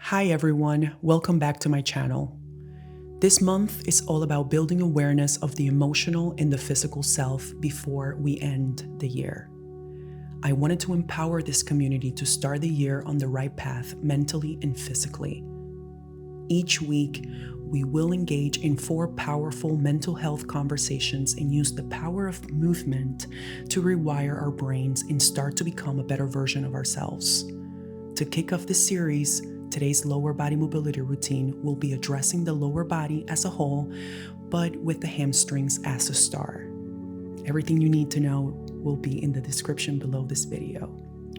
Hi everyone, welcome back to my channel. This month is all about building awareness of the emotional and the physical self before we end the year. I wanted to empower this community to start the year on the right path mentally and physically. Each week, we will engage in 4 powerful mental health conversations and use the power of movement to rewire our brains and start to become a better version of ourselves. To kick off this series, today's lower body mobility routine will be addressing the lower body as a whole, but with the hamstrings as a star. Everything you need to know will be in the description below this video.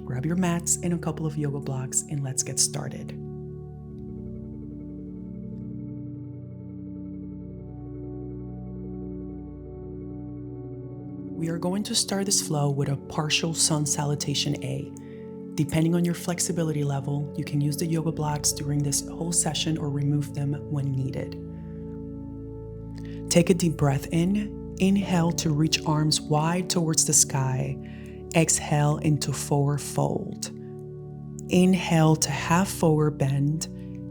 Grab your mats and a couple of yoga blocks and let's get started. We are going to start this flow with a partial sun salutation A. Depending on your flexibility level, you can use the yoga blocks during this whole session or remove them when needed. Take a deep breath in. Inhale to reach arms wide towards the sky. Exhale into forward fold. Inhale to half forward bend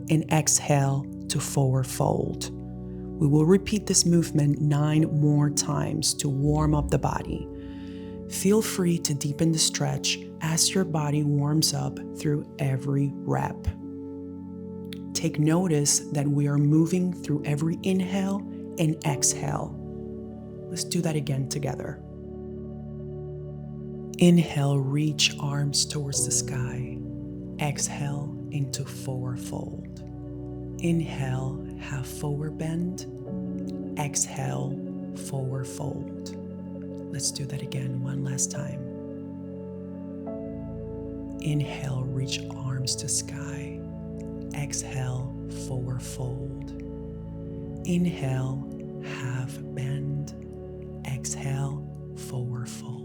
and exhale to forward fold. We will repeat this movement 9 more times to warm up the body. Feel free to deepen the stretch as your body warms up through every rep. Take notice that we are moving through every inhale and exhale. Let's do that again together. Inhale, reach arms towards the sky. Exhale into forward fold. Inhale, half forward bend. Exhale, forward fold. Let's do that again one last time. Inhale, reach arms to sky. Exhale, forward fold. Inhale, half bend. Exhale, forward fold.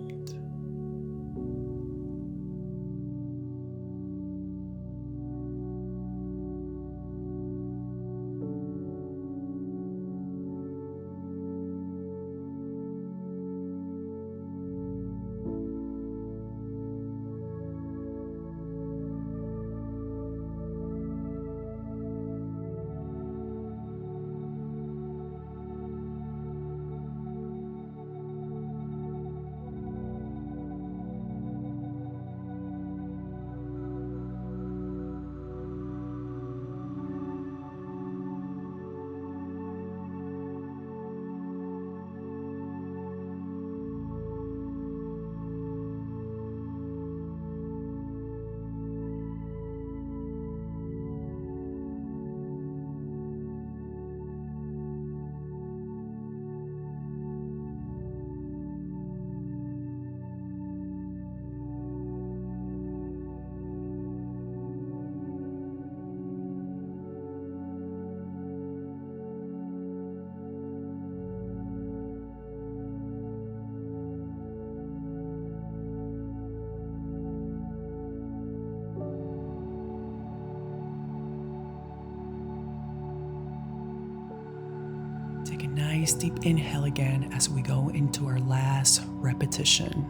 Take a nice deep inhale again as we go into our last repetition.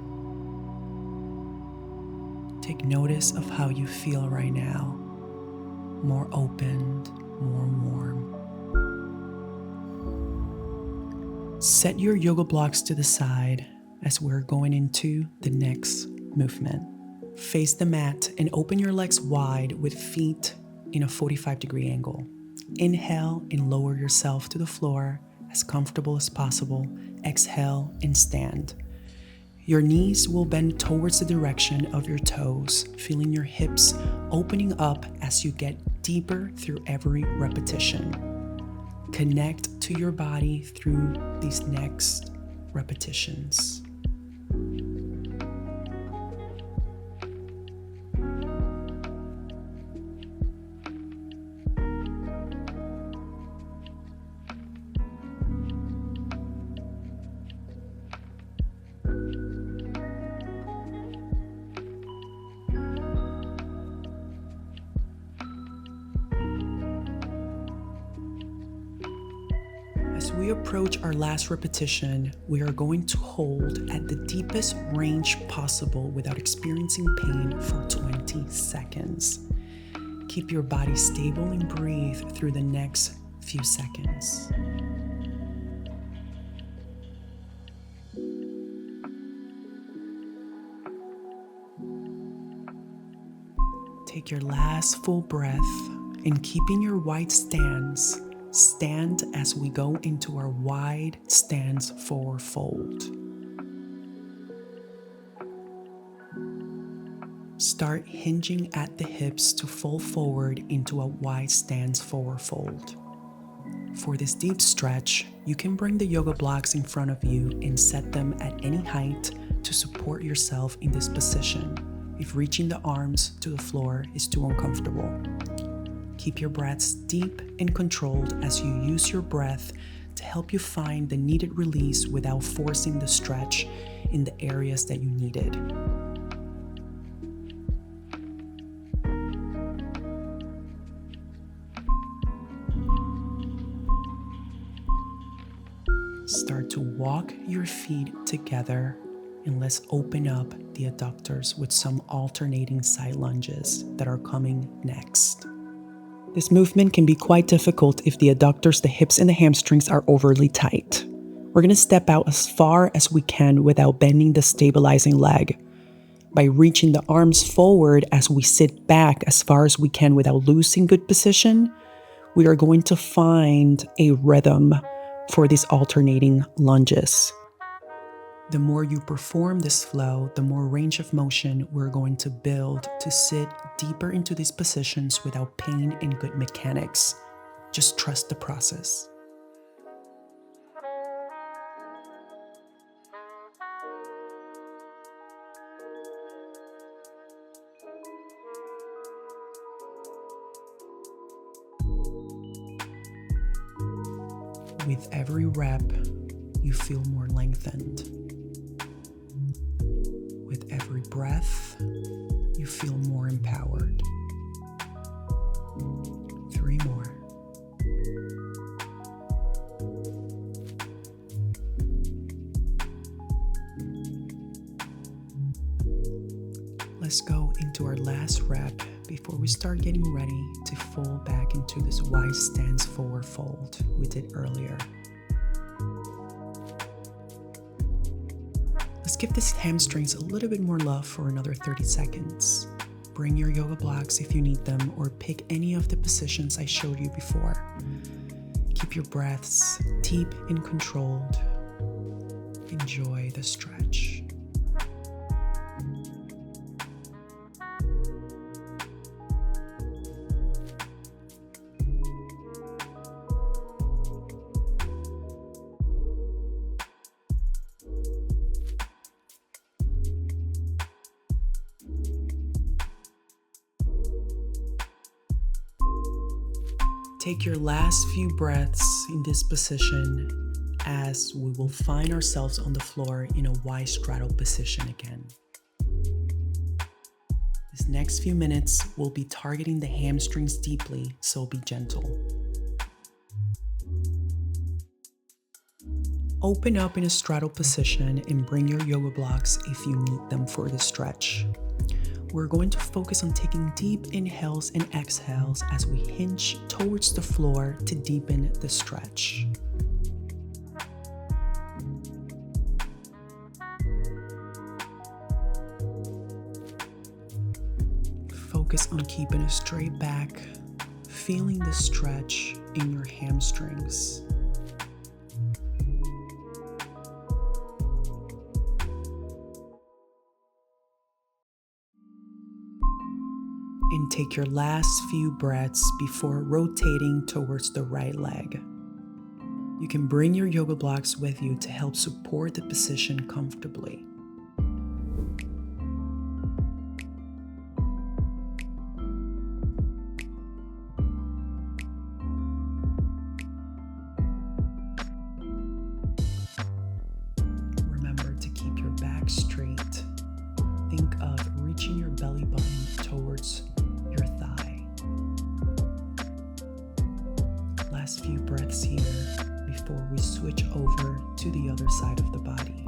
Take notice of how you feel right now. More opened, more warm. Set your yoga blocks to the side as we're going into the next movement. Face the mat and open your legs wide with feet in a 45-degree angle. Inhale and lower yourself to the floor as comfortable as possible. Exhale and stand. Your knees will bend towards the direction of your toes, feeling your hips opening up as you get deeper through every repetition. Connect to your body through these next repetitions. As we approach our last repetition, we are going to hold at the deepest range possible without experiencing pain for 20 seconds. Keep your body stable and breathe through the next few seconds. Take your last full breath and keeping your wide stance, stand as we go into our wide stance forward fold. Start hinging at the hips to fold forward into a wide stance forward fold. For this deep stretch, you can bring the yoga blocks in front of you and set them at any height to support yourself in this position if reaching the arms to the floor is too uncomfortable. Keep your breaths deep and controlled as you use your breath to help you find the needed release without forcing the stretch in the areas that you needed. Start to walk your feet together and let's open up the adductors with some alternating side lunges that are coming next. This movement can be quite difficult if the adductors, the hips, and the hamstrings are overly tight. We're going to step out as far as we can without bending the stabilizing leg. By reaching the arms forward as we sit back as far as we can without losing good position, we are going to find a rhythm for these alternating lunges. The more you perform this flow, the more range of motion we're going to build to sit deeper into these positions without pain and good mechanics. Just trust the process. With every rep, you feel more lengthened. With every breath, you feel more empowered. 3 more. Let's go into our last rep before we start getting ready to fold back into this wide stance forward fold we did earlier. Let's give these hamstrings a little bit more love for another 30 seconds. Bring your yoga blocks if you need them, or pick any of the positions I showed you before. Keep your breaths deep and controlled. Enjoy the stretch. Take your last few breaths in this position as we will find ourselves on the floor in a wide straddle position again. This next few minutes we'll be targeting the hamstrings deeply, so be gentle. Open up in a straddle position and bring your yoga blocks if you need them for the stretch. We're going to focus on taking deep inhales and exhales as we hinge towards the floor to deepen the stretch. Focus on keeping a straight back, feeling the stretch in your hamstrings. And take your last few breaths before rotating towards the right leg. You can bring your yoga blocks with you to help support the position comfortably. Remember to keep your back straight. Think of reaching your belly button towards your thigh. Last few breaths here before we switch over to the other side of the body.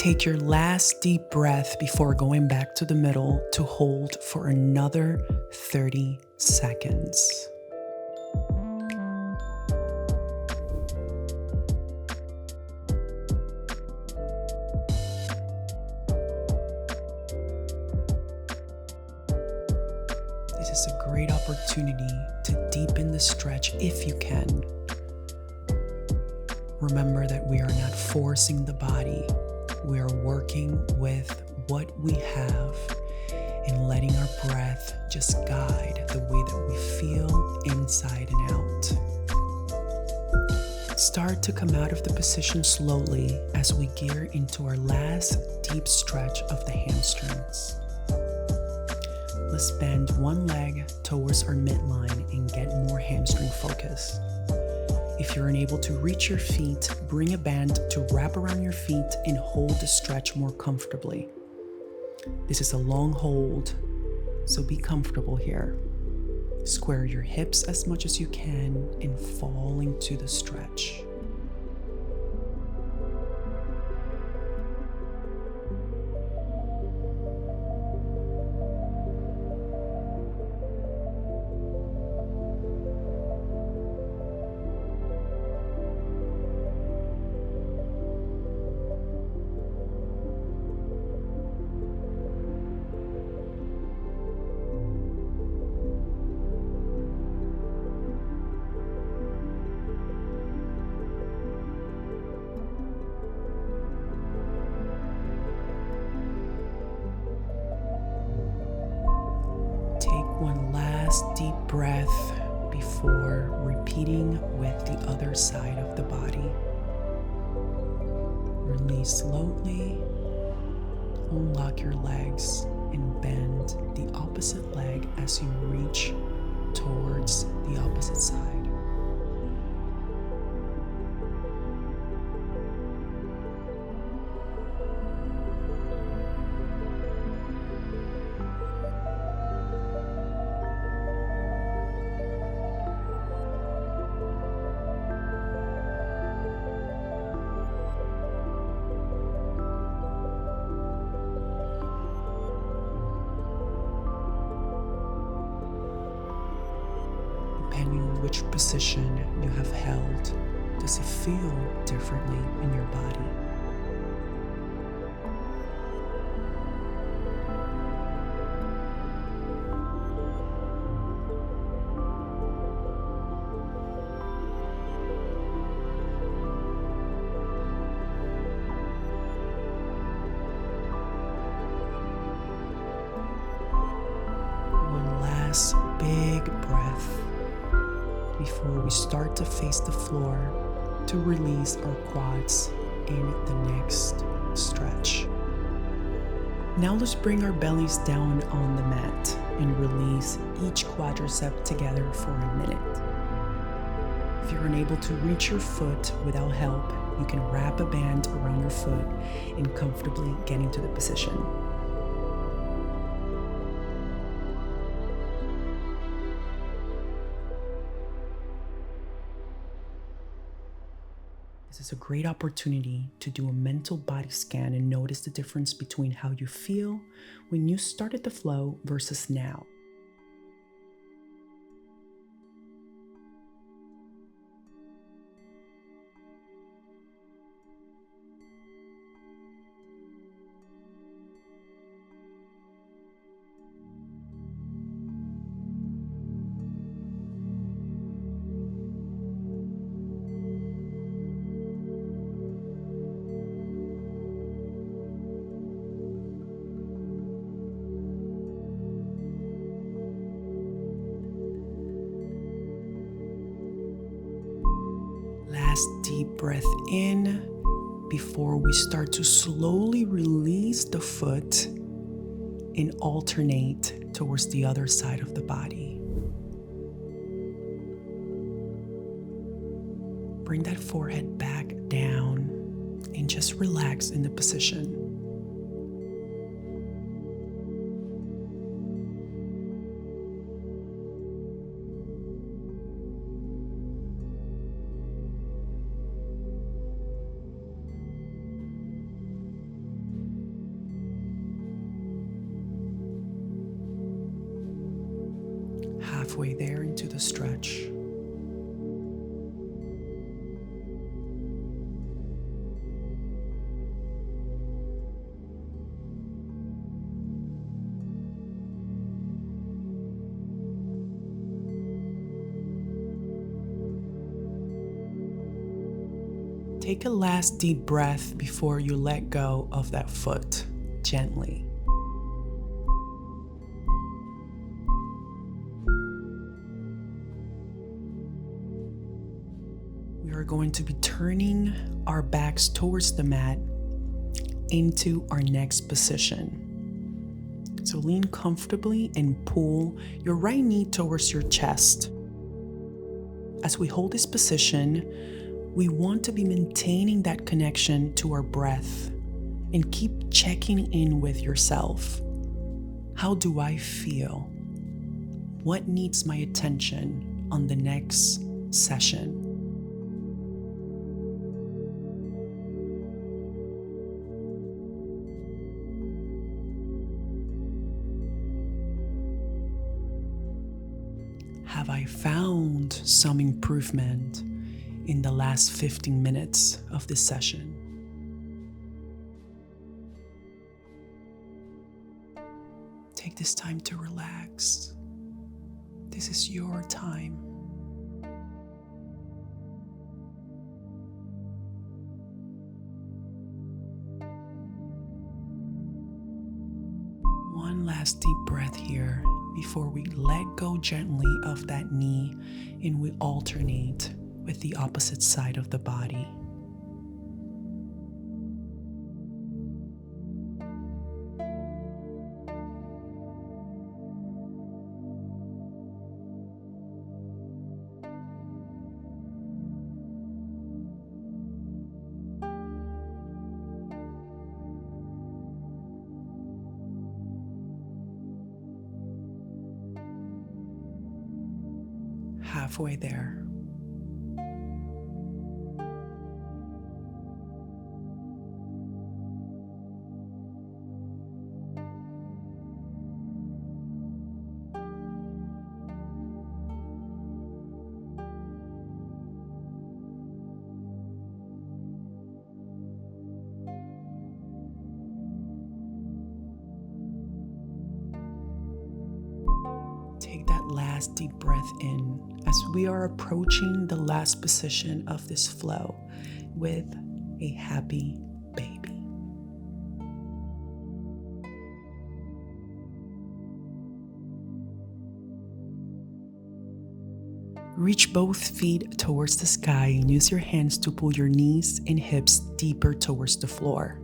Take your last deep breath before going back to the middle to hold for another 30 seconds. This is a great opportunity to deepen the stretch if you can. Remember that we are not forcing the body. We are working with what we have and letting our breath just guide the way that we feel inside and out. Start to come out of the position slowly as we gear into our last deep stretch of the hamstrings. Let's bend one leg towards our midline and get more hamstring focus. If you're unable to reach your feet, bring a band to wrap around your feet and hold the stretch more comfortably. This is a long hold, so be comfortable here. Square your hips as much as you can and fall into the stretch. One last deep breath before repeating with the other side of the body. Release slowly, unlock your legs, and bend the opposite leg as you reach towards the opposite side. Depending on which position you have held, does it feel differently in your body? One last big breath before we start to face the floor to release our quads in the next stretch. Now let's bring our bellies down on the mat and release each quadricep together for a minute. If you're unable to reach your foot without help, you can wrap a band around your foot and comfortably get into the position. This is a great opportunity to do a mental body scan and notice the difference between how you feel when you started the flow versus now. Last deep breath in before we start to slowly release the foot and alternate towards the other side of the body. Bring that forehead back down and just relax in the position. halfway there into the stretch. Take a last deep breath before you let go of that foot gently. We are going to be turning our backs towards the mat into our next position. So lean comfortably and pull your right knee towards your chest. As we hold this position, we want to be maintaining that connection to our breath and keep checking in with yourself. How do I feel? What needs my attention on the next session? Have I found some improvement in the last 15 minutes of this session? Take this time to relax. This is your time. One last deep breath here before we let go gently of that knee and we alternate with the opposite side of the body. Halfway there. Take that last deep breath in as we are approaching the last position of this flow with a happy baby. Reach both feet towards the sky and use your hands to pull your knees and hips deeper towards the floor.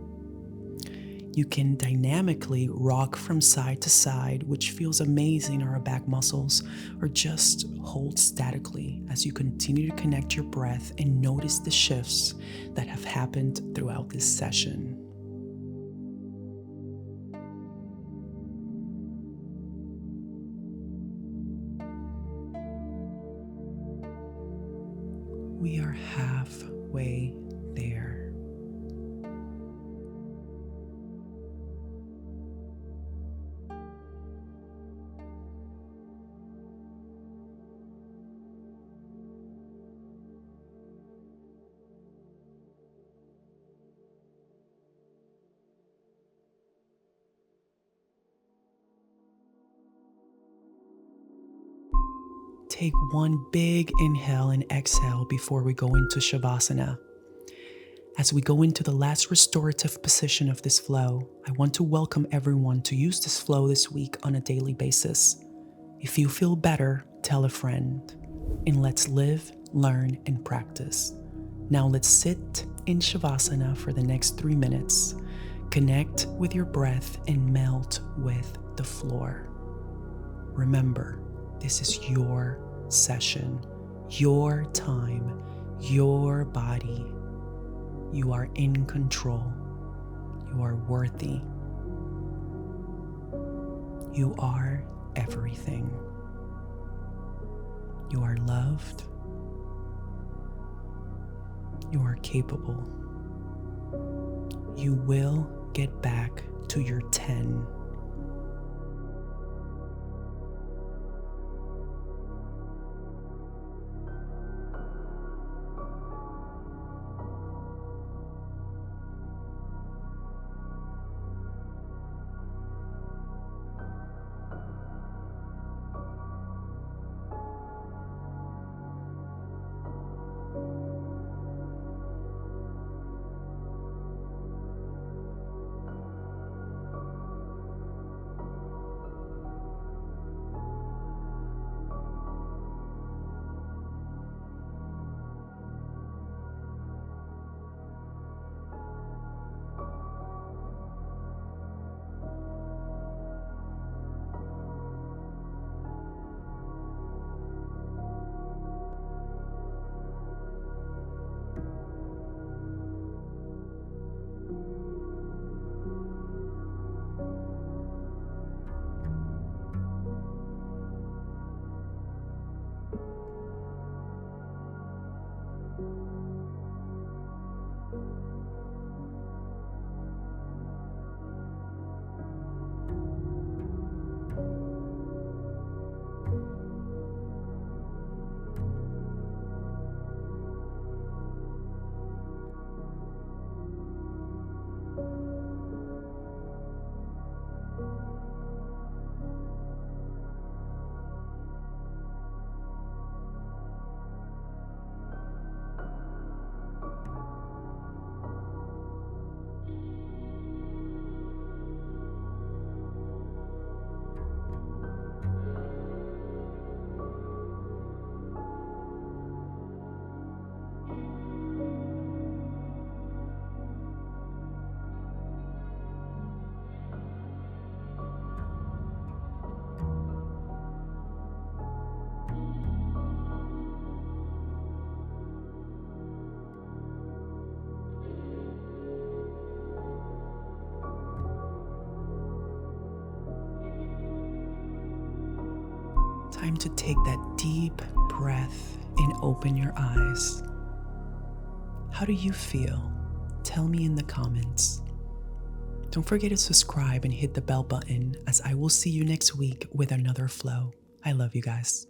You can dynamically rock from side to side, which feels amazing on our back muscles, or just hold statically as you continue to connect your breath and notice the shifts that have happened throughout this session. We are halfway there. Take one big inhale and exhale before we go into Shavasana. As we go into the last restorative position of this flow, I want to welcome everyone to use this flow this week on a daily basis. If you feel better, tell a friend. And let's live, learn, and practice. Now let's sit in Shavasana for the next 3 minutes. Connect with your breath and melt with the floor. Remember, this is your session, your time, your body. You are in control. You are worthy. You are everything. You are loved. You are capable. You will get back to your 10. Time to take that deep breath and open your eyes. How do you feel? Tell me in the comments. Don't forget to subscribe and hit the bell button, as I will see you next week with another flow. I love you guys.